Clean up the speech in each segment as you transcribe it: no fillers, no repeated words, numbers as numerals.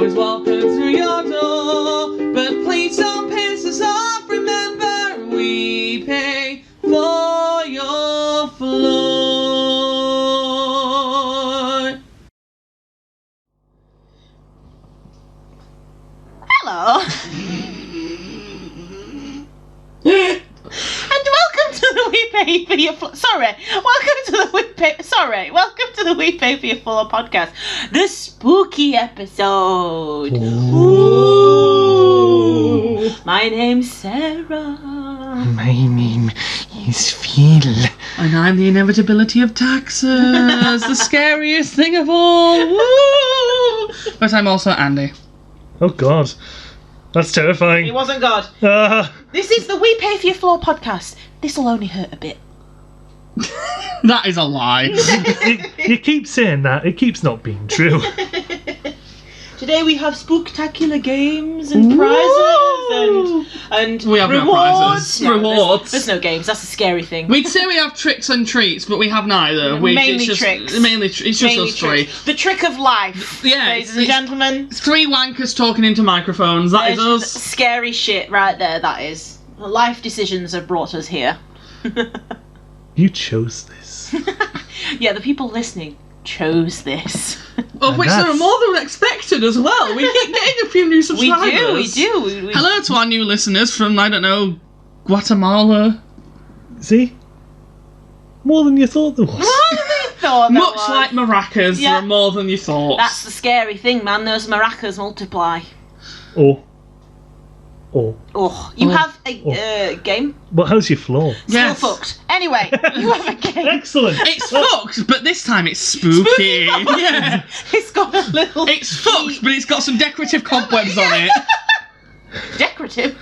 always welcome through your door, but please don't piss us off. Remember, we pay for your floor. Hello. And welcome to the We Pay for Your Floor. Welcome to the We Pay for Your Floor podcast, the spooky episode. Ooh. My name's Sarah. My name is Phil. And I'm the inevitability of taxes, the scariest thing of all. Woo! But I'm also Andy. Oh God, that's terrifying. It wasn't God. This is the We Pay for Your Floor podcast. This'll only hurt a bit. That is a lie. You keep saying that, it keeps not being true. Today we have spooktacular games and prizes and we have rewards. no prizes. No, Rewards. There's no games. That's a scary thing. We'd say we have tricks and treats, but we have neither. Mainly it's just, tricks. It's just us three. The trick of life, ladies and gentlemen. Three wankers talking into microphones. That is us. Scary shit right there. That is. Life decisions have brought us here. You chose this. Yeah, the people listening chose this. Of which there are more than expected as well. We keep getting a few new subscribers. We do. Hello to our new listeners from, I don't know, Guatemala. See? More than you thought there was. Much like maracas, there are more than you thought. That's the scary thing, man. Those maracas multiply. You have a game? Well, how's your floor? Still fucked. Anyway, you have a game. Excellent. It's fucked, but this time it's spooky. Yeah. It's got a little... It's fucked, but it's got some decorative cobwebs on it. Decorative?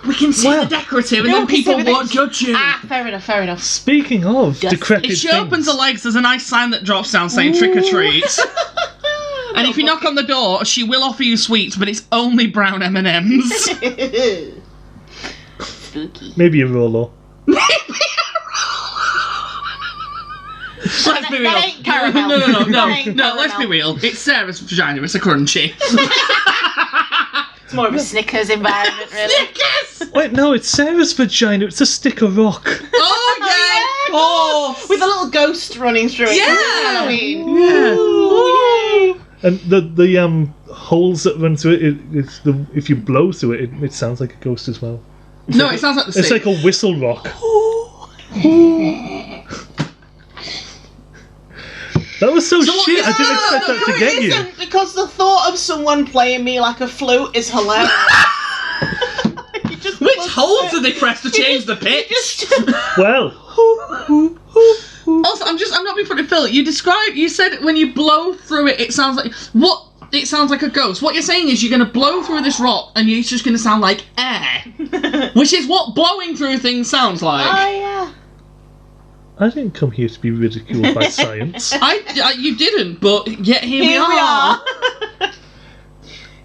We can see the decorative and then people won't judge you. Fair enough. Speaking of decrepit If she things. opens her legs, there's a nice sign that drops down saying trick or treat. And if you knock on the door, she will offer you sweets, but it's only brown M&Ms. Spooky. Maybe a Rolo. Let's be real. That ain't caramel. No. That ain't Let's be caramel. real. It's Sarah's vagina. It's a crunchy. It's more of a Snickers environment, really. Snickers! Wait, no, it's Sarah's vagina. It's a stick of rock. Oh, yeah! Oh! With a little ghost running through it. Yeah! Halloween. Yeah. Ooh, yay. And the holes that run through it, if you blow through it, it sounds like a ghost as well. No, it sounds like the sea. It's like a whistle rock. That was so shit. I didn't expect that to get you. Because the thought of someone playing me like a flute is hilarious. Which holes did they press to change the pitch? Well. Also, I'm not being funny, Phil. You said when you blow through it, it sounds like it sounds like a ghost. What you're saying is you're going to blow through this rock and it's just going to sound like air, which is what blowing through things sounds like. Oh yeah. I didn't come here to be ridiculed by science. You didn't, but yet here we are.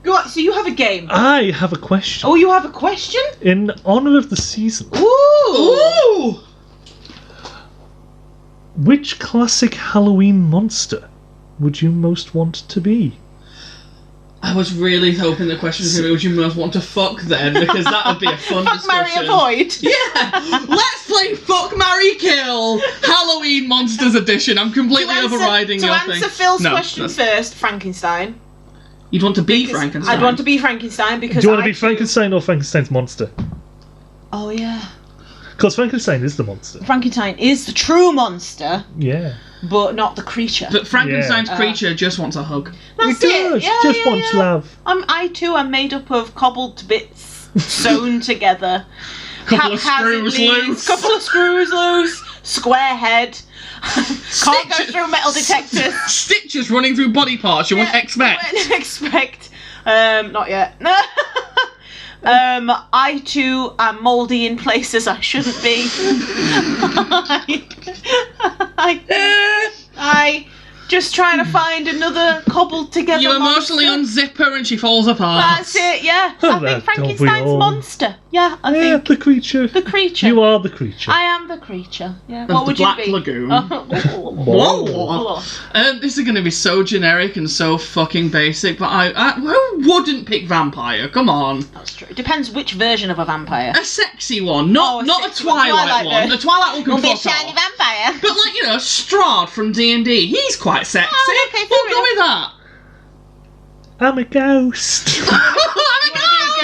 Go on, so you have a game. I have a question. Oh, you have a question? In honour of the season. Ooh! Which classic Halloween monster would you most want to be? I was really hoping the question was going to be, would you most want to fuck then? Because that would be a fun Fuck, discussion. marry, avoid. Yeah! Let's play Fuck, Marry, Kill Halloween Monsters Edition. I'm completely overriding your thing. To answer Phil's question first, Frankenstein. You'd want to be Frankenstein? I'd want to be Frankenstein because Do you want to be Frankenstein or Frankenstein's monster? Oh, yeah. Because Frankenstein is the monster. Frankenstein is the true monster, Yeah. but not the creature. But Frankenstein's creature just wants a hug. That's It it. does. Yeah, Just wants love. I too am made up of cobbled bits sewn together. Couple of screws loose. Couple of screws loose. Square head. Can't go through metal detectors. Stitches running through body parts you wouldn't expect. Wouldn't expect. Not yet. I too am mouldy in places I shouldn't be. I just trying to find another cobbled together You emotionally monster. unzip her and she falls apart. That's it, yeah. Oh, I think don't we Frankenstein's all? monster. Yeah, I Yeah, think. the creature. The creature. You are the creature. I am the creature. Yeah. Of What the would Black you be? Lagoon. Whoa. This is going to be so generic and so fucking basic, but who wouldn't pick vampire? Come on. That's true. Depends which version of a vampire. A sexy one, not a sexy one. Twilight one. The Twilight one can Won't be a fuck shiny off. vampire. But like, Strahd from D&D, he's quite sexy. Oh, okay, fair we'll go enough. with that. I'm a ghost.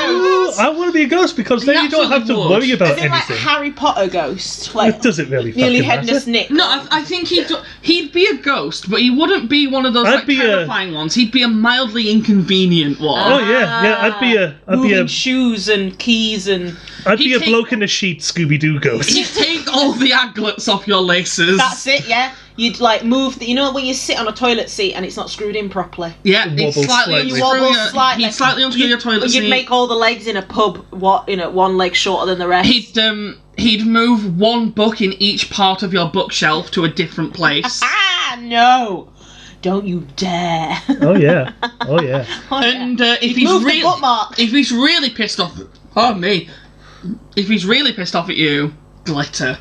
Oh, I want to be a ghost because then you don't have to absolutely would. worry about As in like anything. Harry Potter ghost. Like, Does it really nearly fucking headless matter? Nick. No, I think he'd be a ghost, but he wouldn't be one of those I'd like be terrifying ones. He'd be a mildly inconvenient one. Oh yeah, I'd be a Moving shoes and keys and... I'd be He'd a take- bloke in a sheet Scooby Doo ghost. He'd take all the aglets off your laces. That's it, yeah. You'd like move... You know when you sit on a toilet seat and it's not screwed in properly? Yeah, Wobble he'd slightly slightly. unscrew Wobble your, slightly. he'd slightly unscrew your toilet seat. You'd make all the legs in a pub, one leg shorter than the rest. He'd move one book in each part of your bookshelf to a different place. Ah, no! Don't you dare. Oh yeah, oh yeah. And if Move the bookmark. if he's really pissed off, pardon me, if he's really pissed off at you, glitter.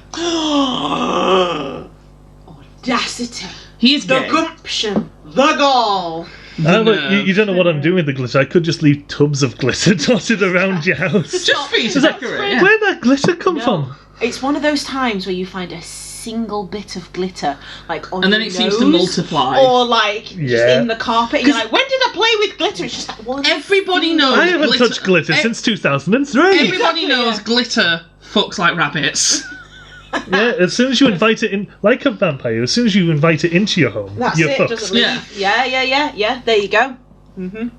Audacity. He's The gay. gumption. The gall. You don't know what I'm doing with the glitter. I could just leave tubs of glitter dotted around your house. Just for you to Is that- decorate. Yeah. Where'd that glitter come No. from? It's one of those times where you find a single bit of glitter, like on And then your it seems to nose, multiply. or like just Yeah. in the carpet. And you're like, when did I play with glitter? It's just like one. Everybody knows. I haven't touched glitter since 2003. Everybody Exactly, knows yeah. glitter fucks like rabbits. Yeah, as soon as you invite it in, like a vampire, as soon as you invite it into your home, That's you're it. fucked. Doesn't leave. Yeah. There you go. Mhm.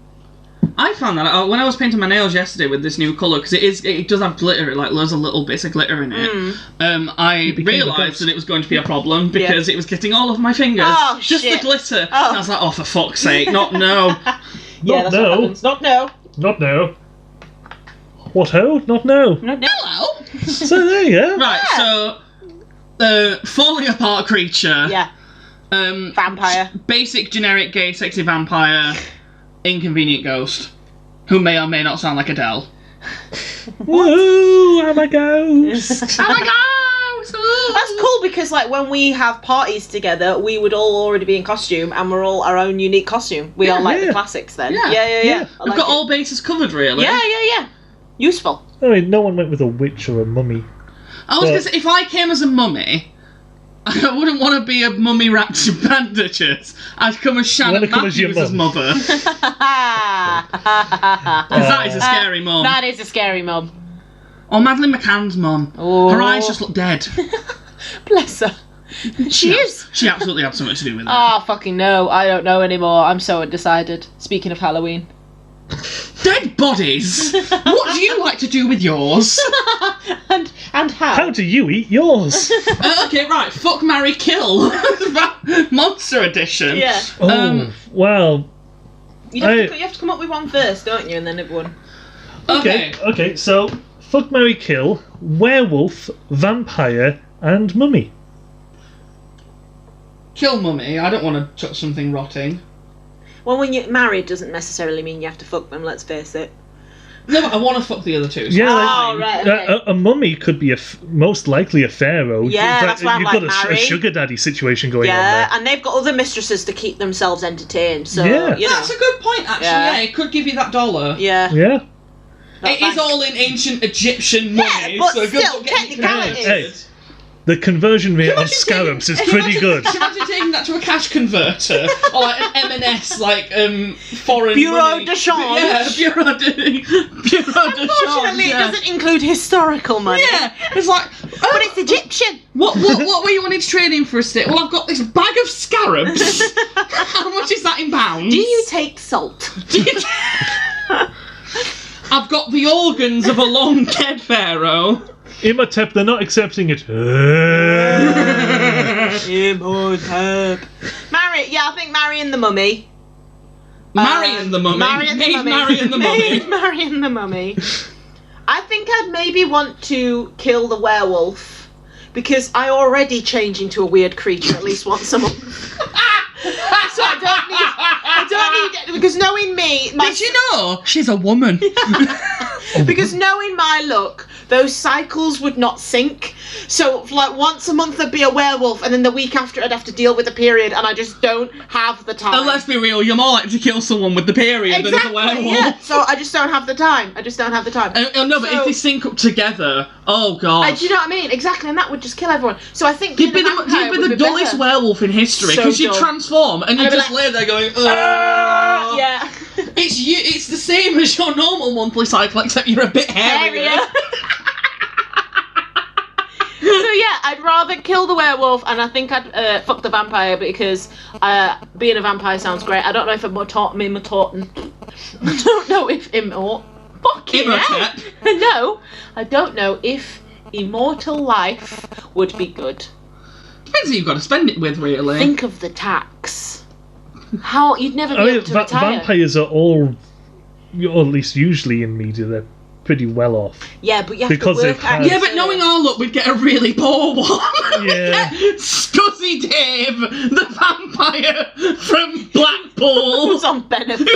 I found that out when I was painting my nails yesterday with this new colour, because it does have glitter, like loads of little bits of glitter in it. I became a realised ghost. that it was going to be a problem because it was getting all over my fingers. Oh, just shit. the glitter. Oh. And I was like, oh, for fuck's sake, not no. Yeah, that's no. what happens. Not no. Not now. What ho? Not now. No. Hello. So there you go. Right, so falling apart creature. Yeah. Vampire. Basic generic gay sexy vampire. Inconvenient ghost. Who may or may not sound like Adele. Woo! I'm a ghost. Oh my god! That's cool because like when we have parties together, we would all already be in costume and we're all our own unique costume. We are like Yeah. the classics then. Yeah. Yeah. I We've like got it. all bases covered, really. Yeah. Useful. I mean, no one went with a witch or a mummy. I was gonna say, if I came as a mummy, I wouldn't want to be a mummy wrapped in bandages. I'd come as Shannon Wanna come as your Matthews' mum. mother. Because that is a scary mum. That is a scary mum. Or Madeleine McCann's mum. Oh. Her eyes just look dead. Bless her. She is. She absolutely had something to do with it. Oh, fucking no. I don't know anymore. I'm so undecided. Speaking of Halloween. Dead bodies? What do you like to do with yours? and how? How do you eat yours? Okay, right. Fuck, marry, kill. Monster edition. Yeah. Oh, well. You have to come up with one first, don't you? And then everyone. Okay, so fuck, marry, kill, werewolf, vampire, and mummy. Kill mummy. I don't want to touch something rotting. Well, when you're married doesn't necessarily mean you have to fuck them, let's face it. No, but I want to fuck the other two. So Yeah, Oh, right, okay. A mummy could be most likely a pharaoh. Yeah, In fact, that's why I'm you've got like, a marry. sugar daddy situation going on Yeah, there. and they've got other mistresses to keep themselves entertained, so, Yeah. you know. That's a good point, actually. Yeah. Yeah, it could give you that dollar. Yeah. Yeah. It is all in ancient Egyptian money, but so good still, luck getting it technicalities. converted. Hey, the conversion rate on Imagine scarabs is taking- pretty good. Can you imagine taking that to a cash converter? Or like an M&S, like, foreign Bureau money. de change. Yeah, Bureau de change, Unfortunately, yeah. it doesn't include historical money. Yeah, it's like, But it's Egyptian. what were you wanting to trade in for a stick? Well, I've got this bag of scarabs. How much is that in pounds? Do you take salt? I've got the organs of a long dead pharaoh. Imhotep, they're not accepting it. Imhotep. Yeah, I think marrying the mummy. Marrying the mummy. Marrying the mummy. Marrying the mummy. Maid marrying the mummy. I think I'd maybe want to kill the werewolf. because I already change into a weird creature at least once a month. So I don't need because knowing me, Did you know she's a woman? because knowing my look, those cycles would not sync. So like once a month I'd be a werewolf, and then the week after I'd have to deal with a period, and I just don't have the time. And let's be real, you're more likely to kill someone with the period than as a werewolf. Yeah. So I just don't have the time. No, but if they sync up together, oh god. Do you know what I mean? Exactly, and that would just kill everyone. So I think You'd be the dullest werewolf in history, because you transform and you just lay there going, ugh. Yeah. It's the same as your normal monthly cycle, except you're a bit hairier. So yeah, I'd rather kill the werewolf, and I think I'd fuck the vampire, because being a vampire sounds great. I don't know if I don't know if fucking hell. No, I don't know if immortal life would be good. Depends who you've got to spend it with, really. Think of the tax. How you'd never be able to retire. Vampires are all, or at least usually in media, they're pretty well off. Yeah, but you have because to work out. Yeah, but knowing our luck, we'd get a really poor one. Yeah. Scuzzy Dave, the vampire from Blackpool. Who's on benefit.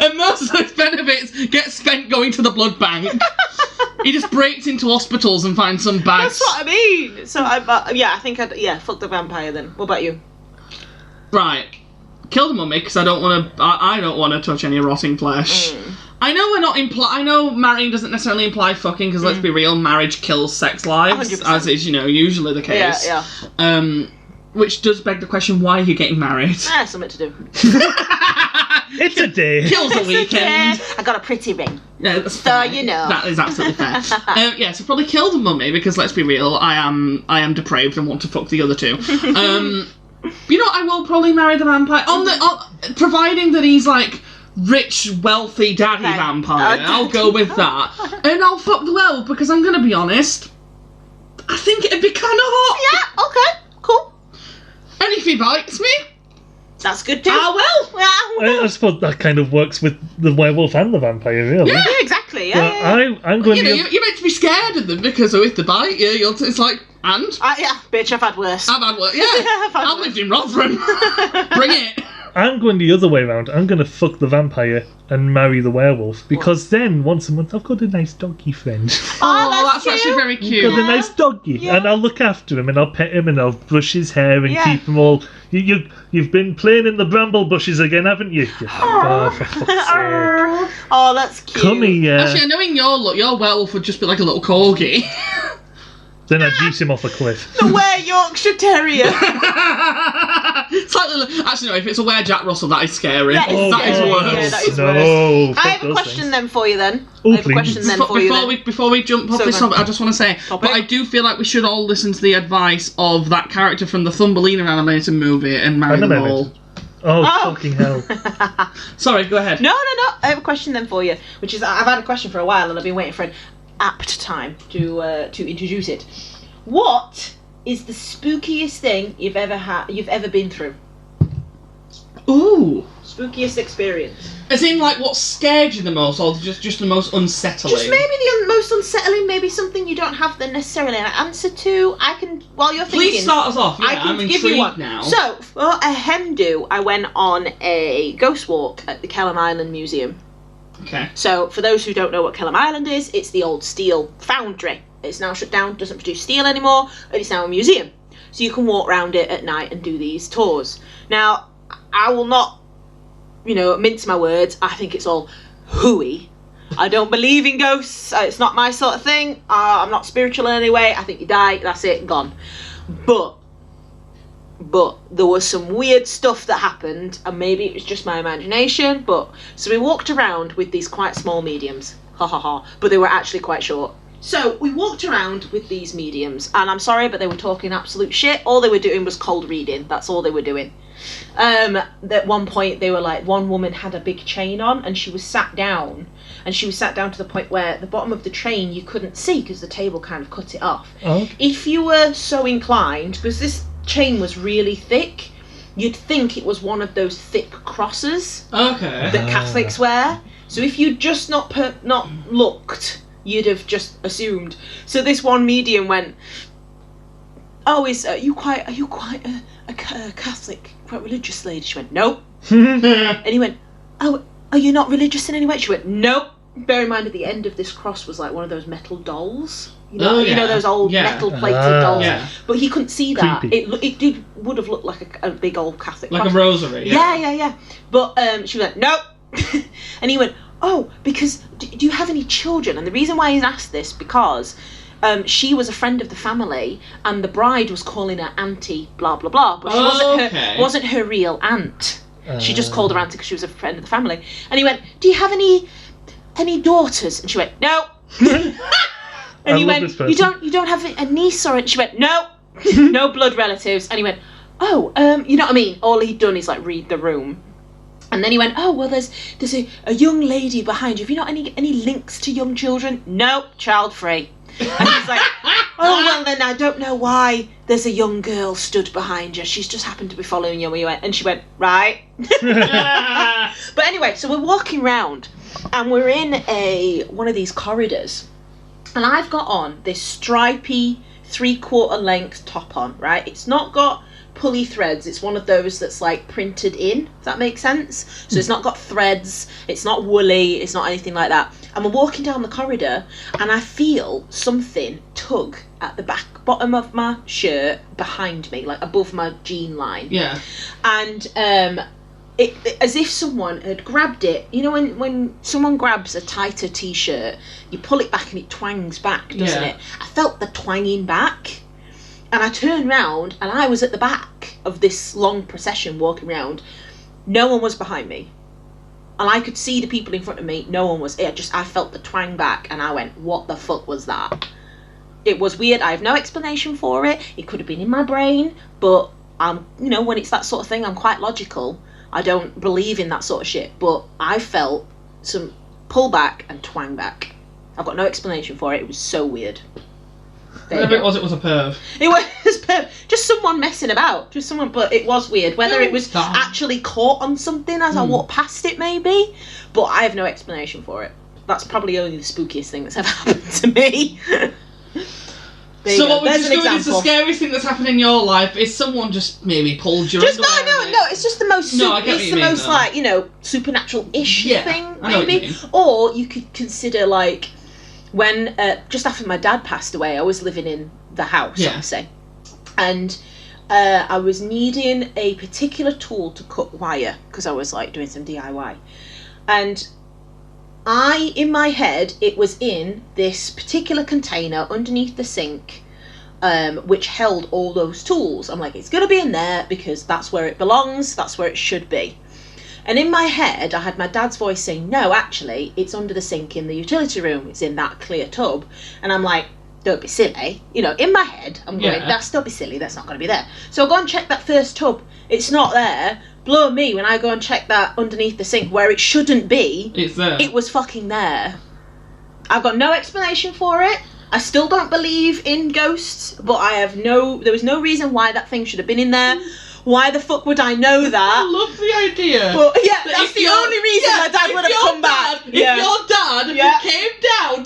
And most of those benefits get spent going to the blood bank. He just breaks into hospitals and finds some bags. That's what I mean. So I think I'd fuck the vampire then. What about you? Right. Kill the mummy, because I don't want to touch any rotting flesh. I know we're not I know marrying doesn't necessarily imply fucking, because let's be real, marriage kills sex lives, 100%. as is, usually the case. Yeah. Which does beg the question, why are you getting married? Something to do. It's a day. Kills a weekend. I got a pretty ring. Yeah, that's So fair. you know. That is absolutely fair. So probably kill the mummy, because let's be real, I am depraved and want to fuck the other two. I will probably marry the vampire providing that he's like rich, wealthy daddy vampire. I'll go with that, and I'll fuck the werewolf, because I'm gonna be honest, I think it'd be kind of hot. Yeah. Okay. Cool. And if he bites me, that's good too. I suppose that kind of works with the werewolf and the vampire, really. Yeah, exactly. Yeah. I'm going you're meant to be scared of them, because if they bite you, it's like, and? Bitch, I've had worse. Yeah. I've lived in Rotherham. Bring it. I'm going the other way around. I'm going to fuck the vampire and marry the werewolf, because then once a month I've got a nice doggy friend. Oh, that's actually very cute. I've got a nice doggy, and I'll look after him, and I'll pet him, and I'll brush his hair and keep him all. You've been playing in the bramble bushes again, haven't you? Oh, for fuck's sake! Oh, that's cute. Come here. Actually, knowing your look, your werewolf would just be like a little corgi. Then I'd juice him off a cliff. The Were Yorkshire Terrier. Actually, no, if it's a Were Jack Russell, that is scary. That is worse. Yeah, that is worse. I have a question then for you then. Before we jump off this topic, I just want to say, but I do feel like we should all listen to the advice of that character from the Thumbelina animated movie and marry them all. Oh, fucking hell. Sorry, go ahead. No. I have a question then for you, which is, I've had a question for a while and I've been waiting for an apt time to introduce it. What is the spookiest thing you've ever been through? Ooh. Spookiest experience. As in, like, what scared you the most, or just the most unsettling? Just maybe the most unsettling, maybe something you don't have necessarily an answer to. I can, while you're thinking... Please start us off, I can I'm give you one. now. So, for a hen do, I went on a ghost walk at the Kelham Island Museum. Okay. So, for those who don't know what Kelham Island is, it's the old steel foundry. It's now shut down, doesn't produce steel anymore, and it's now a museum. So you can walk around it at night and do these tours. Now, I will not, mince my words. I think it's all hooey. I don't believe in ghosts. It's not my sort of thing. I'm not spiritual in any way. I think you die, that's it, gone. But there was some weird stuff that happened, and maybe it was just my imagination, so we walked around with these quite small mediums, but they were actually quite short. So we walked around with these mediums, and I'm sorry, but they were talking absolute shit. All they were doing was cold reading. That's all they were doing. At one point, they were like, one woman had a big chain on, and she was sat down to the point where the bottom of the train you couldn't see because the table kind of cut it off. Oh. If you were so inclined, because this chain was really thick, you'd think it was one of those thick crosses that Catholics wear. So if you'd just not looked, you'd have just assumed. So this one medium went, "Oh, are you quite a Catholic, quite religious lady?" She went, "Nope." And he went, "Oh, are you not religious in any way?" She went, "Nope." Bear in mind, at the end of this cross was like one of those metal dolls. You know those old metal plated dolls. Yeah. But he couldn't see that. Creepy. Would have looked like a big old Catholic Like cross. a rosary. Yeah. But she went, "Nope." And he went, "Oh, because do you have any children?" And the reason why he's asked this, because she was a friend of the family, and the bride was calling her auntie, blah blah blah, but she wasn't her real aunt. She just called her auntie because she was a friend of the family. And he went, "Do you have any daughters?" And she went, "No." And he went, "You don't have a niece or?" And she went, "No, no blood relatives." And he went, "Oh, you know what I mean?" All he'd done is like read the room. And then he went, "Oh, well, there's a young lady behind you. Have you not any links to young children?" "No, child free." And he's like, "Oh, well, then I don't know why there's a young girl stood behind you. She's just happened to be following you." And she went, "Right." But anyway, so we're walking round, and we're in one of these corridors, and I've got on this stripy 3/4 length top on, right? It's not got pulley threads. It's one of those that's like printed in, if that makes sense. So it's not got threads, it's not woolly, it's not anything like that. And we're walking down the corridor, and I feel something tug at the bottom of my shirt behind me, like above my jean line. Yeah. And it as if someone had grabbed it. You know when someone grabs a tighter t-shirt, you pull it back and it twangs back, doesn't it? I felt the twanging back. And I turned round, and I was at the back of this long procession walking round. No one was behind me. And I could see the people in front of me. No one was. I felt the twang back, and I went, "What the fuck was that?" It was weird. I have no explanation for it. It could have been in my brain, but when it's that sort of thing, I'm quite logical. I don't believe in that sort of shit. But I felt some pull back and twang back. I've got no explanation for it. It was so weird. Whatever it was a perv. It was perv. Just someone messing about. Just someone, but it was weird. Whether it was actually caught on something as I walked past it, maybe. But I have no explanation for it. That's probably only the spookiest thing that's ever happened to me. So what we discovered is the scariest thing that's happened in your life is someone just maybe pulled your underwear. No, it's just the most supernatural-ish thing, maybe. Or you could consider like when just after my dad passed away, I was living in the house, obviously, and I was needing a particular tool to cut wire because I was like doing some DIY, and in my head, it was in this particular container underneath the sink, which held all those tools. I'm like, it's going to be in there because that's where it belongs, that's where it should be. And in my head, I had my dad's voice saying, "No, actually, it's under the sink in the utility room. It's in that clear tub." And I'm like, don't be silly. In my head, I'm going, don't be silly, that's not going to be there. So I go and check that first tub. It's not there. Blow me when I go and check that underneath the sink where it shouldn't be. It's there. It was fucking there. I've got no explanation for it. I still don't believe in ghosts, but there was no reason why that thing should have been in there. Why the fuck would I know that? I love the idea. Well, that's the only reason my dad would have come back. If your dad came down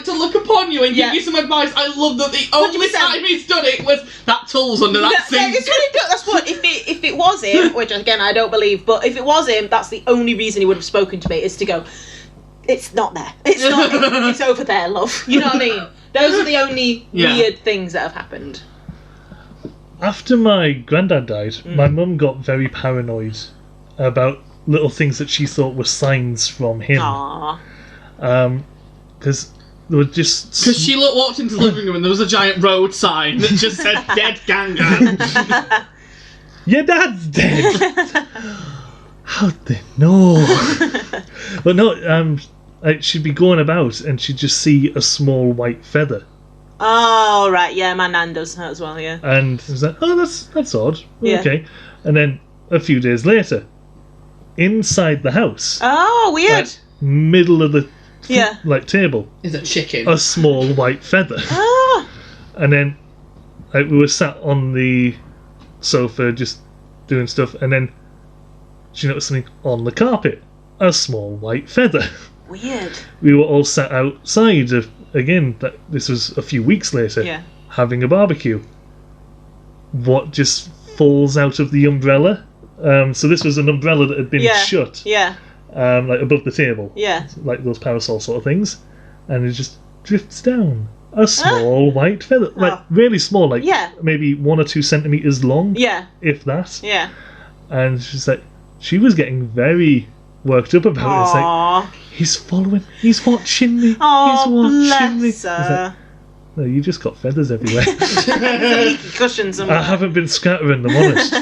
to look upon you and give you some advice, I love that the only 100%. Time he's done it was that tool's under that sink. It's really good. That's what if it was him, which again I don't believe, but if it was him, that's the only reason he would have spoken to me is to go, "It's not there. It's not. It's over there, love." You know what I mean? Those are the only weird things that have happened. After my granddad died, my mum got very paranoid about little things that she thought were signs from him. Aww. Because they were just... Because she walked into the living room and there was a giant road sign that just said, "Dead Ganger." Your dad's dead! How'd they know? But no, she'd be going about and she'd just see a small white feather. Oh, right, yeah, my nan does that as well, yeah. And it was like, "Oh, that's odd." Yeah. Okay. And then a few days later, inside the house, oh, weird, middle of the table, is a chicken. A small white feather. Ah. And then we were sat on the sofa just doing stuff, and then she noticed something on the carpet, a small white feather. Weird. we were all sat outside again. This was a few weeks later, having a barbecue. What just falls out of the umbrella? So this was an umbrella that had been shut, like above the table, like those parasol sort of things, and it just drifts down. A small white feather, like really small, like maybe 1 or 2 centimeters long, if that. Yeah. And she's like, she was getting very worked up about it. It's like, he's following, he's watching me, he's watching me. Her. No, you just got feathers everywhere. Cushions. I haven't been scattering them, honest.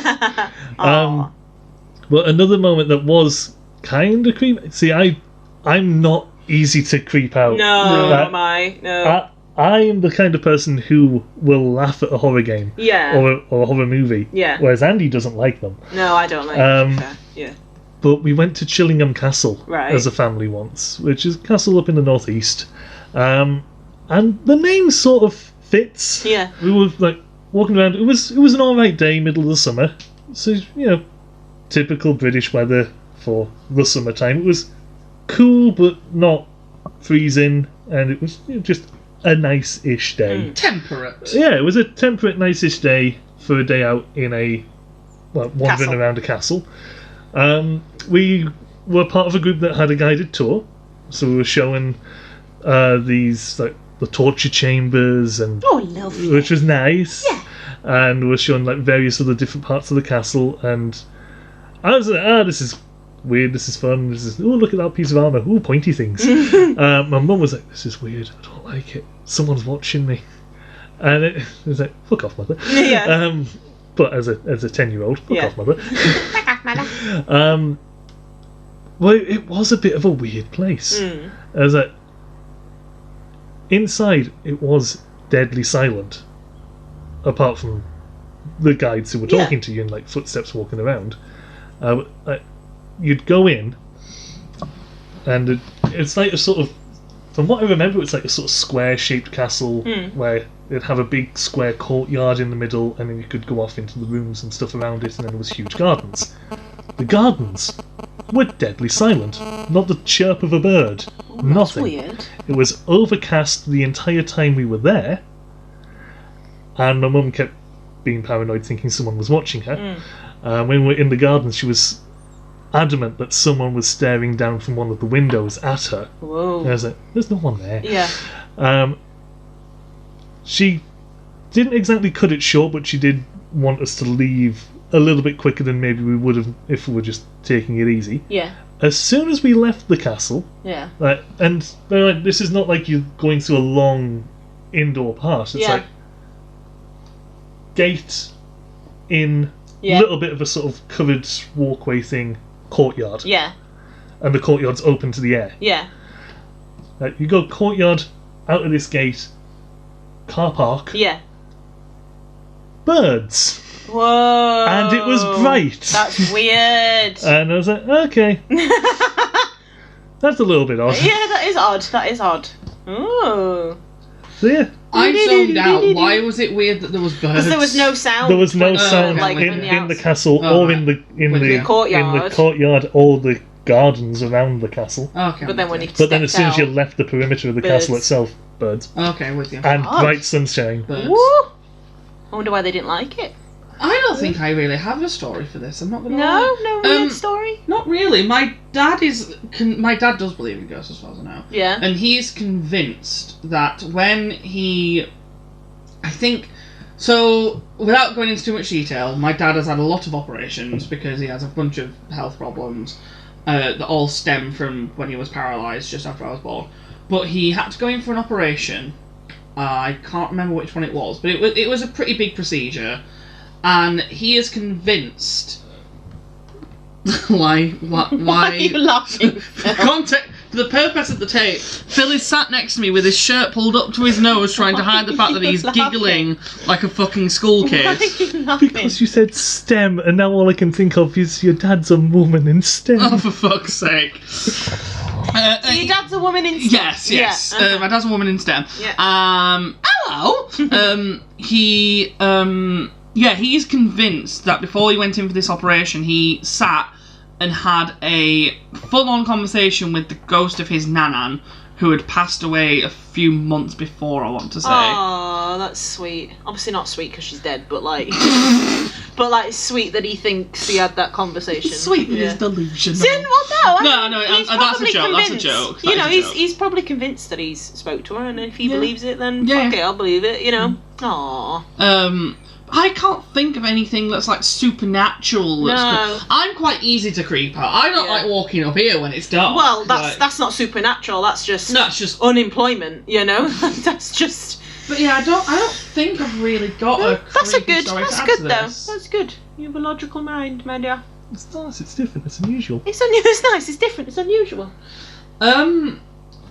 But another moment that was kind of creepy. See, I'm not easy to creep out. No, am I? No. I am the kind of person who will laugh at a horror game, or a horror movie, whereas Andy doesn't like them. No, I don't like them. Yeah. But we went to Chillingham Castle as a family once, which is a castle up in the northeast, and the name sort of fits. Yeah. We were like walking around. It was an all right day, middle of the summer, so typical British weather for the summertime. It was cool but not freezing, and it was just a nice-ish day. Temperate. Yeah, it was a temperate, nice-ish day for a day out in wandering around a castle. We were part of a group that had a guided tour, so we were showing these like the torture chambers and lovely. which was nice. Yeah. And we were showing like various other different parts of the castle, and I was like, this is weird, this is fun, look at that piece of armour, pointy things. My mum was like, this is weird, I don't like it, someone's watching me. And it was like, fuck off, mother. Yeah. But as a 10-year-old, fuck off, mother. Fuck off, mother. Well, it was a bit of a weird place. As inside, it was deadly silent, apart from the guides who were talking to you and like footsteps walking around. You'd go in, and it's like a sort of, from what I remember, it's like a sort of square-shaped castle where it'd have a big square courtyard in the middle, and then you could go off into the rooms and stuff around it, and then there was huge gardens. The gardens were deadly silent. Not the chirp of a bird. Nothing. That's weird. It was overcast the entire time we were there, and my mum kept being paranoid, thinking someone was watching her. When we were in the gardens, she was adamant that someone was staring down from one of the windows at her. Whoa. And I was like, there's no one there. Yeah. She didn't exactly cut it short, but she did want us to leave a little bit quicker than maybe we would have if we were just taking it easy. Yeah. As soon as we left the castle, and they're like, this is not like you're going through a long indoor part. It's like gate in, little bit of a sort of covered walkway thing, courtyard. Yeah. And the courtyard's open to the air. Yeah. Like, you go courtyard, out of this gate, car park. Yeah. Birds. Whoa. And it was bright. That's weird. And I was like, okay. That's a little bit odd. Yeah, that is odd. Ooh. So yeah. I zoned out. Why was it weird that there was birds? Because there was no sound. There was no sound like in the castle or in the courtyard or the gardens around the castle. Okay. But then as soon as you left the perimeter of the castle itself, birds. Okay, with you. And bright sunshine. Birds. Woo! I wonder why they didn't like it. I don't think I really have a story for this. I'm not gonna lie. No weird story. Not really. My dad does believe in ghosts, as far as I know. Yeah. And he's convinced that when I think. So, without going into too much detail, my dad has had a lot of operations because he has a bunch of health problems that all stem from when he was paralysed just after I was born. But he had to go in for an operation. I can't remember which one it was, but it was a pretty big procedure. And he is convinced. Why are you laughing? For the purpose of the tape, Phil is sat next to me with his shirt pulled up to his nose, trying to hide the fact that he's giggling like a fucking school kid. Why are you laughing? Because you said STEM, and now all I can think of is your dad's a woman in STEM. Oh, for fuck's sake! So your dad's a woman in STEM? Yes. Yeah. My dad's a woman in STEM. Yeah. Hello. He's convinced that before he went in for this operation, he sat and had a full-on conversation with the ghost of his nanan, who had passed away a few months before, I want to say. Oh, that's sweet. Obviously not sweet because she's dead, but like... but like, sweet that he thinks he had that conversation. Sweet with his delusion. That's a joke. That's a joke. You know, he's probably convinced that he's spoke to her, and if he believes it, then okay, I'll believe it, you know. Aww. I can't think of anything that's like supernatural. I'm quite easy to creep out. I don't like walking up here when it's dark. Well, that's not supernatural. That's just unemployment. You know, that's just. But yeah, I don't think I've really got a. That's a good. That's good though. This. That's good. You have a logical mind, my dear. It's nice. It's different. It's unusual. It's nice. It's different. It's unusual. I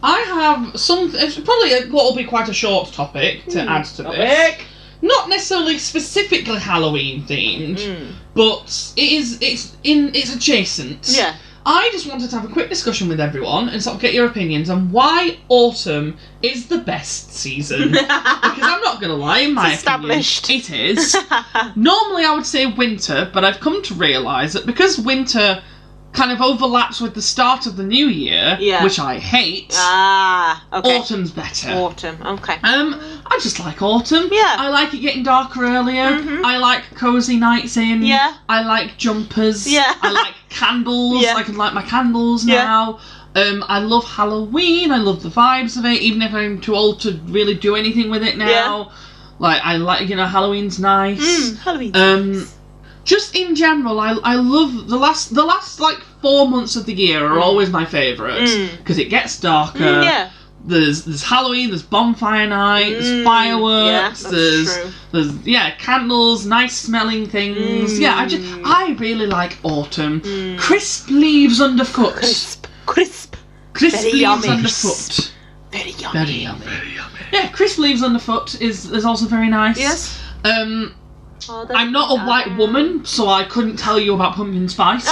have some. It's probably what will be quite a short topic to add to this. Not necessarily specifically Halloween themed, but it's adjacent. Yeah. I just wanted to have a quick discussion with everyone and sort of get your opinions on why autumn is the best season. Because I'm not going to lie, in my opinion, it is. Normally I would say winter, but I've come to realise that because winter kind of overlaps with the start of the new year, which I hate. Okay. Autumn's better. Autumn, okay. I just like autumn. Yeah. I like it getting darker earlier. I like cosy nights in. Yeah. I like jumpers. Yeah. I like candles. I can light my candles now. I love Halloween. I love the vibes of it, even if I'm too old to really do anything with it now. Yeah. Like, I like, Halloween's nice. Halloween's nice. Just in general, I love the last like 4 months of the year are always my favourites because it gets darker. There's Halloween, there's bonfire night, there's fireworks, there's candles, nice smelling things. I really like autumn. Crisp leaves underfoot. Crisp leaves yummy. underfoot. Very yummy. Yeah, crisp leaves underfoot is also very nice. Yes. I'm not a white woman, so I couldn't tell you about pumpkin spice.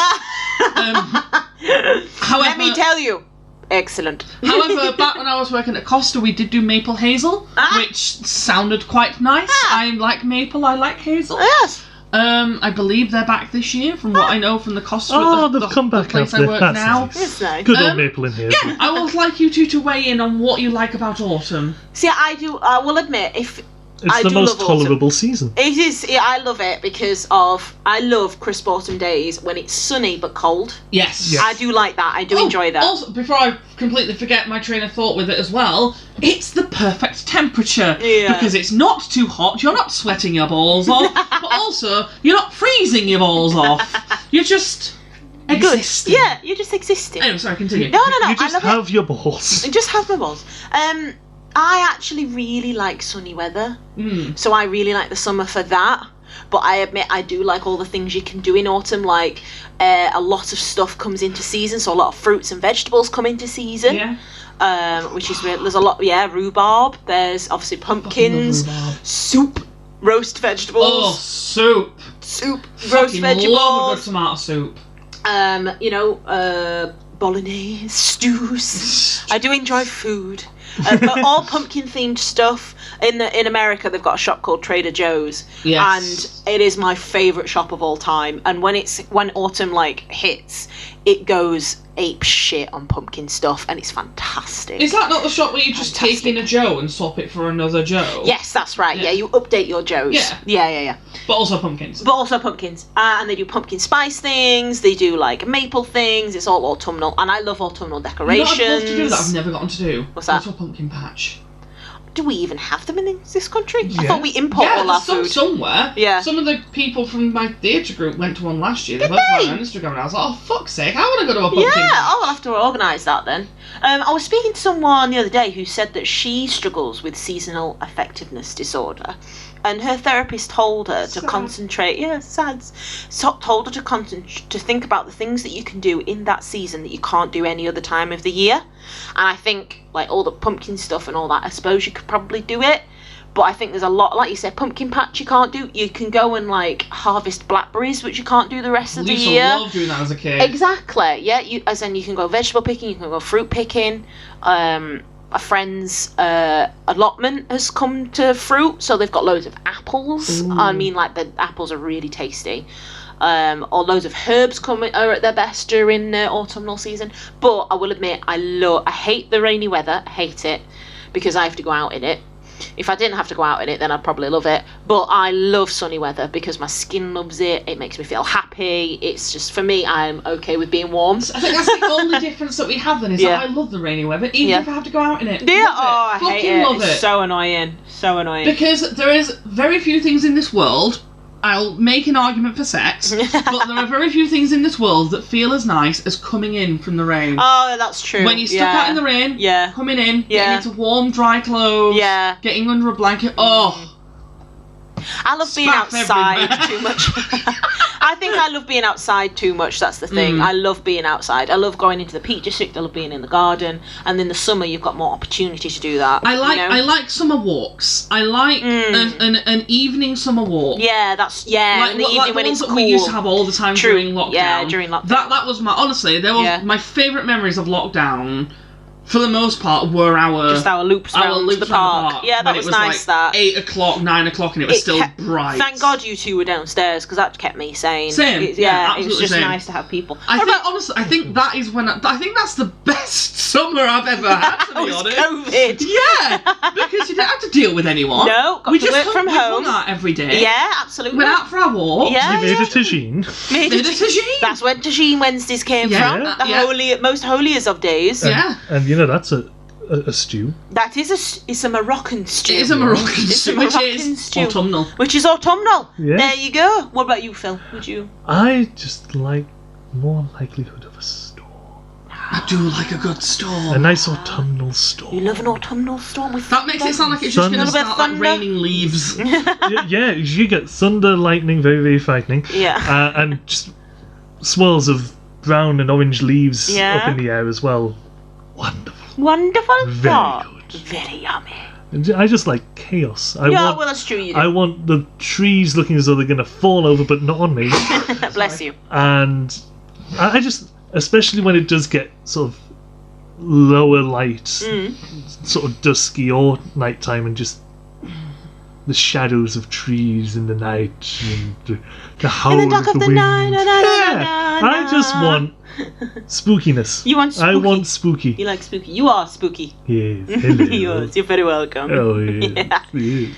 However, let me tell you. Excellent. However, back when I was working at Costa, we did do maple hazel, which sounded quite nice. I like maple, I like hazel. Yes. I believe they're back this year, from what I know from the Costa. They've come back the place after. I work That's now. nice. Nice. Good old maple in here. Yeah, I would like you two to weigh in on what you like about autumn. See, I do. I will admit, It's the most tolerable season. It is. Yeah, I love it because I love crisp autumn days when it's sunny but cold. Yes. I do like that. I do enjoy that. Also, before I completely forget my train of thought with it as well, it's the perfect temperature. Yeah. Because it's not too hot, you're not sweating your balls off, but also you're not freezing your balls off. You're just existing. Yeah, you're just existing. Anyway, sorry, continue. No. You just have your balls. Just have my balls. I actually really like sunny weather, so I really like the summer for that. But I admit I do like all the things you can do in autumn, like a lot of stuff comes into season, so a lot of fruits and vegetables come into season. Yeah. Which is there's a lot, rhubarb. There's obviously pumpkins, soup, roast vegetables. Oh, soup, roast vegetables. Love a good tomato soup. Bolognese, stews. I do enjoy food. But all pumpkin themed stuff in America, they've got a shop called Trader Joe's, and it is my favourite shop of all time. And when autumn hits, it goes ape shit on pumpkin stuff, and it's fantastic. Is that not the shop where you just take in a Joe and swap it for another Joe? Yes, that's right. Yeah, you update your Joes. Yeah. But also pumpkins. And they do pumpkin spice things. They do maple things. It's all autumnal, and I love autumnal decorations. You know what I'd love to do that I've never gotten to do? What's that? Go to a pumpkin patch. Do we even have them in this country? Yeah. I thought we import all our food. Somewhere. Yeah. Some of the people from my theatre group went to one last year. They posted on Instagram, and I was like, oh, fuck's sake, how would I go to a pumpkin patch? I'll have to organise that then. I was speaking to someone the other day who said that she struggles with seasonal affectiveness disorder. And her therapist told her to concentrate. Yeah, sad. Told her to think about the things that you can do in that season that you can't do any other time of the year. And I think all the pumpkin stuff and all that, I suppose you could probably do it. But I think there's a lot, like you said, pumpkin patch you can't do. You can go and harvest blackberries, which you can't do the rest of the year. I loved doing that as a kid. Exactly. Yeah. You can go vegetable picking. You can go fruit picking. A friend's allotment has come to fruit, so they've got loads of apples. Ooh. I mean, the apples are really tasty. or loads of herbs are at their best during autumnal season. But I will admit, I hate the rainy weather. I hate it because I have to go out in it. If I didn't have to go out in it, then I'd probably love it. But I love sunny weather because my skin loves it. It makes me feel happy. It's just, for me, I'm okay with being warm. I think that's the only difference that we have then is that I love the rainy weather, even if I have to go out in it. Yeah, I hate it. love It's so annoying. So annoying. Because there is very few things in this world. I'll make an argument for sex, but there are very few things in this world that feel as nice as coming in from the rain. Oh, that's true. When you're stuck out in the rain, coming in, getting into warm, dry clothes, getting under a blanket. Oh, I love being outside too much. I think I love being outside too much. That's the thing. I love being outside. I love going into the Peak District. I love being in the garden. And in the summer, you've got more opportunity to do that. I like summer walks. I like an evening summer walk. Yeah, that's in the evening when it's cool. We used to have all the time during lockdown. Yeah, during lockdown. That was my favourite memories of lockdown. For the most part, were our loops around the park. Yeah, that was nice. Like 8 o'clock, 9 o'clock, and it was still bright. Thank God you two were downstairs because that kept me sane. Same. It was just nice to have people. I think that is when I think that's the best summer I've ever had. To be honest, COVID. Yeah, because you didn't have to deal with anyone. No, got to work from home. We hung out every day. Yeah, absolutely. Went out for our walks. Yeah, you made a tagine. Made a tagine. That's when Tagine Wednesdays came from. The most holiest of days. And you know that's a stew. That is it's a Moroccan stew. It is a Moroccan stew, which is autumnal. Which is autumnal. Yeah. There you go. What about you, Phil? I just like more likelihood of a storm. I do like a good storm. A nice autumnal storm. You love an autumnal storm with that makes it sound like it's just going to start like raining leaves. Yeah, you get thunder, lightning, very, very frightening. Yeah. And just swirls of brown and orange leaves up in the air as well. Wonderful. Very good. Very yummy. I just like chaos. Well, that's true. You do. I want the trees looking as though they're going to fall over, but not on me. Bless you. And I just, especially when it does get sort of lower light, sort of dusky or nighttime, and just the shadows of trees in the night and the howl in the dark of the wind. night. I just want spookiness. You want spooky? I want spooky. You like spooky. You are spooky. Yes. Hello. You're very welcome. Oh, yeah. Yes.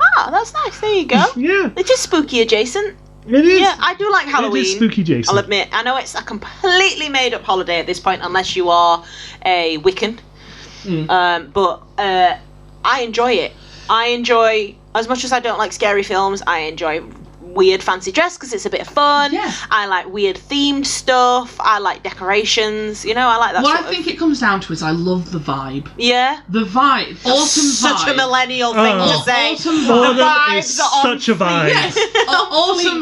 Ah, that's nice. There you go. Yeah. It is spooky adjacent. It is. Yeah, I do like Halloween. It is spooky adjacent. I'll admit. I know it's a completely made up holiday at this point, unless you are a Wiccan. But I enjoy it. I enjoy, as much as I don't like scary films, I enjoy weird fancy dress because it's a bit of fun. Yeah. I like weird themed stuff. I like decorations. You know, I like that. What I think it comes down to is I love the vibe. Yeah. The vibe. Autumn vibe. Such a millennial thing to say. Autumn vibe. The vibes are such a vibe. Yes.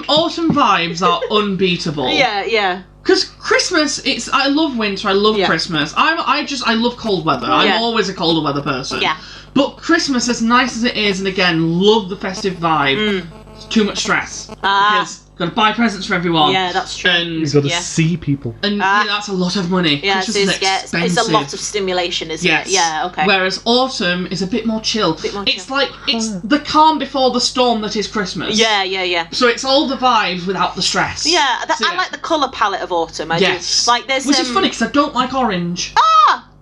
Autumn vibes are unbeatable. Yeah. Because Christmas, I love winter. I love Christmas. I love cold weather. I'm always a colder weather person. Yeah. But Christmas, as nice as it is, and again, love the festive vibe. It's too much stress because got to buy presents for everyone. Yeah, that's true. And you've got to see people. And that's a lot of money. Yeah, Christmas is expensive. it's a lot of stimulation, isn't it? Yeah, okay. Whereas autumn is a bit more chill. It's like it's the calm before the storm that is Christmas. Yeah. So it's all the vibes without the stress. Yeah, I like the colour palette of autumn. I do. Like there's which is funny because I don't like orange.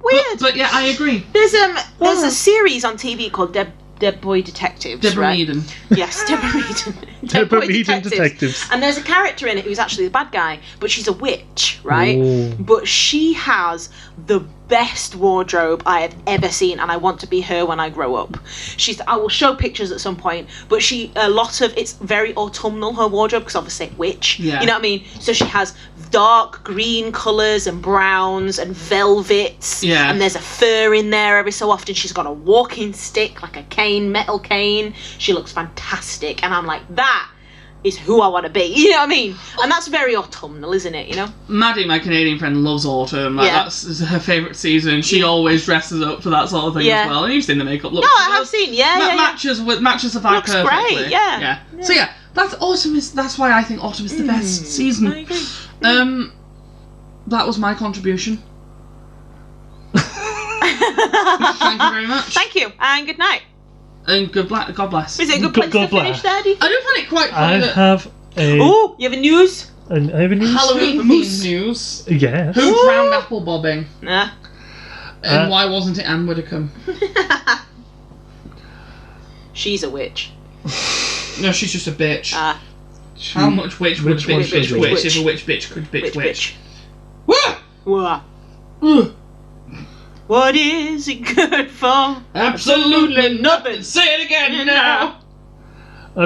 Weird. But yeah, I agree. There's a series on TV called Debauched Detectives. Deborah Meaden. Yes, Deborah Meaden. Deborah Meaden Detectives. And there's a character in it who's actually the bad guy, but she's a witch, right? Ooh. But she has the best wardrobe I have ever seen, and I want to be her when I grow up. I will show pictures at some point, but it's very autumnal, her wardrobe, because obviously witch. Yeah. You know what I mean? So she has dark green colours and browns and velvets. Yeah. And there's a fur in there every so often. She's got a walking stick, like a cane, metal cane. She looks fantastic. And I'm like, that is who I want to be. You know what I mean? And that's very autumnal, isn't it? You know? Maddie, my Canadian friend, loves autumn. That's her favourite season. She always dresses up for that sort of thing as well. And you've seen the makeup look. No, I have seen. Matches the vibe looks perfectly. Great. Yeah. So that's autumn. That's why I think autumn is the best season. I agree. That was my contribution. Thank you very much. Thank you, and good night. And God bless. Is it a good place to finish, Daddy? I don't find it quite I have Oh, you have a news? I have a news. Halloween themed news. Yes. Who drowned apple bobbing? Nah. And why wasn't it Anne Widdecombe? She's a witch. No, she's just a bitch. How much witch would a bitch if a witch bitch could bitch witch? Wah! What is it good for? Absolutely nothing. Say it again now.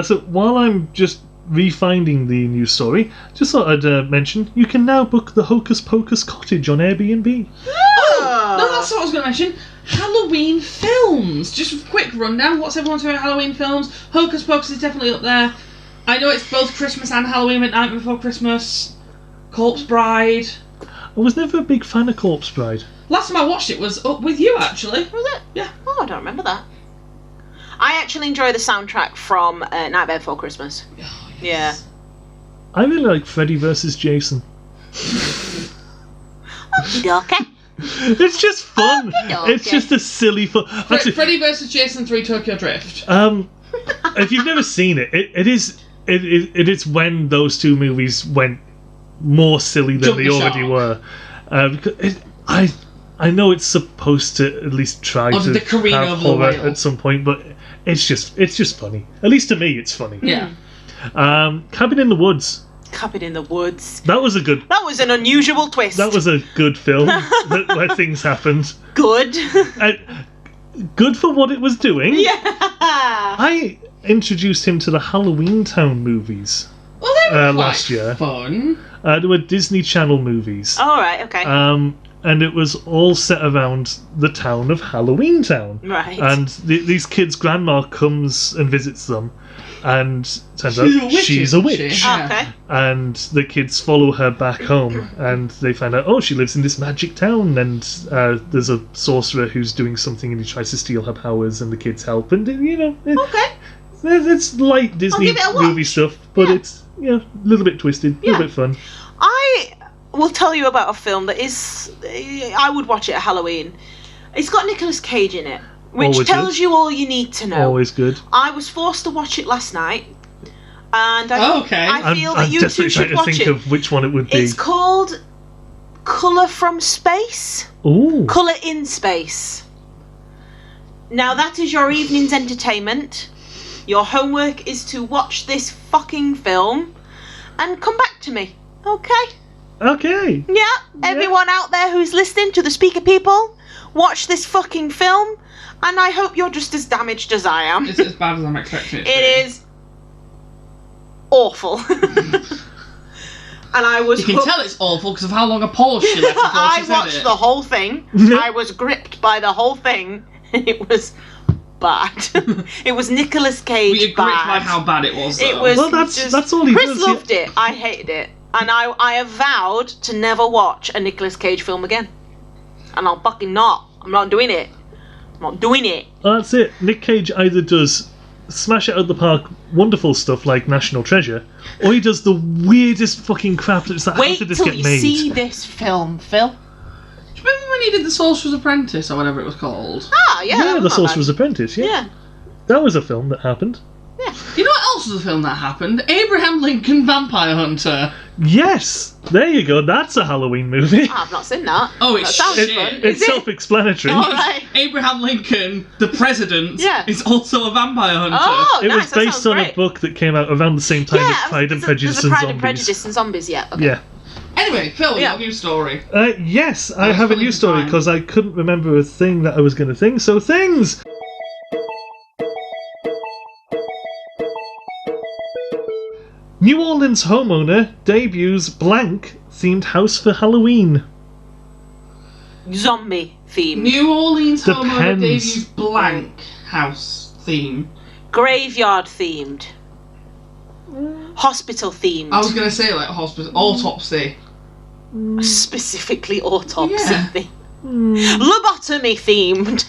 So while I'm just refinding the news story, just thought I'd mention you can now book the Hocus Pocus cottage on Airbnb. Oh, no, that's what I was going to mention. Halloween films. Just a quick rundown. What's everyone's favourite Halloween films? Hocus Pocus is definitely up there. I know it's both Christmas and Halloween, Night Before Christmas. Corpse Bride. I was never a big fan of Corpse Bride. Last time I watched it was up with you, actually. Was it? Yeah. Oh, I don't remember that. I actually enjoy the soundtrack from Night Before Christmas. Oh, yes. Yeah. I really like Freddy vs. Jason. Okay. It's just fun. Okay. It's just a silly fun. Actually, Freddy vs. Jason 3 Tokyo Drift. If you've never seen it, it is when those two movies went more silly than they already were. Because I know it's supposed to at least try to have horror at some point, but it's just funny. At least to me, it's funny. Yeah. Cabin in the Woods. Cabin in the Woods. That was an unusual twist. That was a good film where things happened. Good. Good for what it was doing. Yeah. I introduced him to the Halloween Town movies. Well, they were last year. Fun. They were Disney Channel movies. All right. Okay. And it was all set around the town of Halloween Town. Right. And these kids' grandma comes and visits them, and turns out she's a witch. Okay. And the kids follow her back home, and they find out, she lives in this magic town, and there's a sorcerer who's doing something, and he tries to steal her powers, and the kids help, and Okay. It's light Disney movie stuff, but it's a little bit twisted, a little bit fun. I will tell you about a film that is, I would watch it at Halloween. It's got Nicolas Cage in it, which Always tells good. you all you need to know. Always good. I was forced to watch it last night, and I feel that you two should watch it. I'm desperately trying to think of which one it would be. It's called Colour from Space. Ooh. Colour in Space. Now that is your evening's entertainment. Your homework is to watch this fucking film and come back to me. Okay? Okay. Yeah, everyone out there who's listening to the speaker people, watch this fucking film, and I hope you're just as damaged as I am. It's as bad as I'm expecting it to be. It is awful. And I was. You can tell it's awful because of how long a pause she left before I she said watched it. the whole thing. I was gripped by the whole thing, and it was bad. It was Nicolas Cage. We gripped by how bad it was. Though. It was. Well, that's all he Chris does. loved it. I hated it, and I have vowed to never watch a Nicolas Cage film again. And I'm fucking not. I'm not doing it. I'm not doing it. That's it. Nick Cage either does smash it out of the park, wonderful stuff like National Treasure, or he does the weirdest fucking crap that's like, how Wait did this till get you made? see this film, Phil. Do you remember when he did The Sorcerer's Apprentice or whatever it was called? Ah, yeah. that The was not Sorcerer's bad. Apprentice, yeah. Yeah. That was a film that happened. You know what else was a film that happened? Abraham Lincoln Vampire Hunter. Yes! There you go, that's a Halloween movie. I've not seen that. Oh, it's that sounds shit. fun. It's Is it? self-explanatory. All right. Abraham Lincoln, the president, Yeah. is also a vampire hunter. Oh, It nice. was based that on sounds a book that came out around the same time as Pride and Prejudice there's and a Pride Zombies. and Prejudice and Zombies, yeah. Okay. Yeah. Anyway, Phil, Yeah. your news story. Yes, I That's have a fully news story fine. because I couldn't remember a thing that I was going to think. So, things! New Orleans homeowner debuts blank-themed house for Halloween. Zombie theme. New Orleans homeowner Depends. debuts blank house theme. Graveyard themed. Hospital themed. I was going to say like hospital, autopsy. Specifically autopsy Yeah. theme. Lobotomy themed.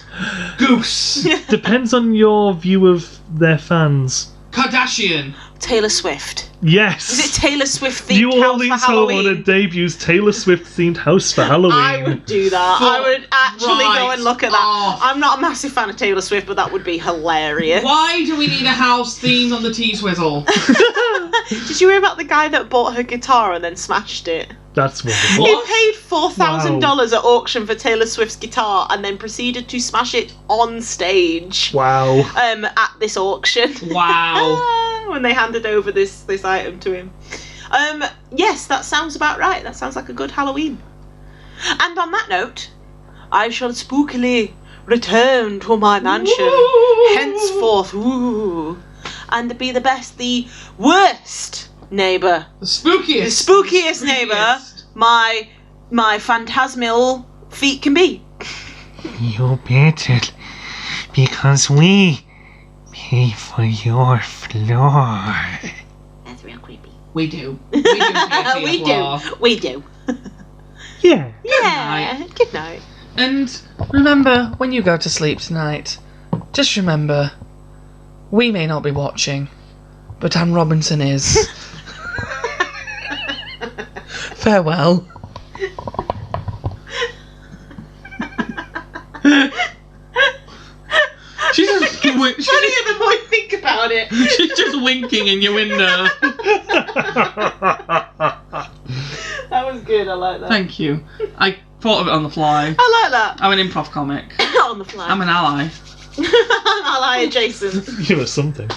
Goose. Depends on your view of their fans. Kardashian. Taylor Swift. Yes. Is it Taylor Swift themed New house Orleans for Halloween? homeowner debuts Taylor Swift themed house for Halloween. I would do that. I would actually go Right and look at that. off. I'm not a massive fan of Taylor Swift, but that would be hilarious. Why do we need a house themed on the T-Swizzle? Did you hear about the guy that bought her guitar and then smashed it? That's wonderful. What? He paid $4,000 at auction for Taylor Swift's guitar and then proceeded to smash it on stage. Wow. At this auction. Wow. When they handed over this item to him. Yes, that sounds about right. That sounds like a good Halloween. And on that note, I shall spookily return to my mansion Woo! henceforth, and be the worst neighbour. The spookiest. The spookiest neighbour my phantasmal feet can be. You better, because we pay for your floor. That's real creepy. We do. We do. We do. We do. Yeah. Yeah. Good night. And remember, when you go to sleep tonight, just remember, we may not be watching, but Anne Robinson is. Farewell. She's just Funnier the more I think about it. she's just winking in your window. That was good. I like that. Thank you. I thought of it on the fly. I like that. I'm an improv comic. On the fly. I'm an ally. I'm ally adjacent. Give us something.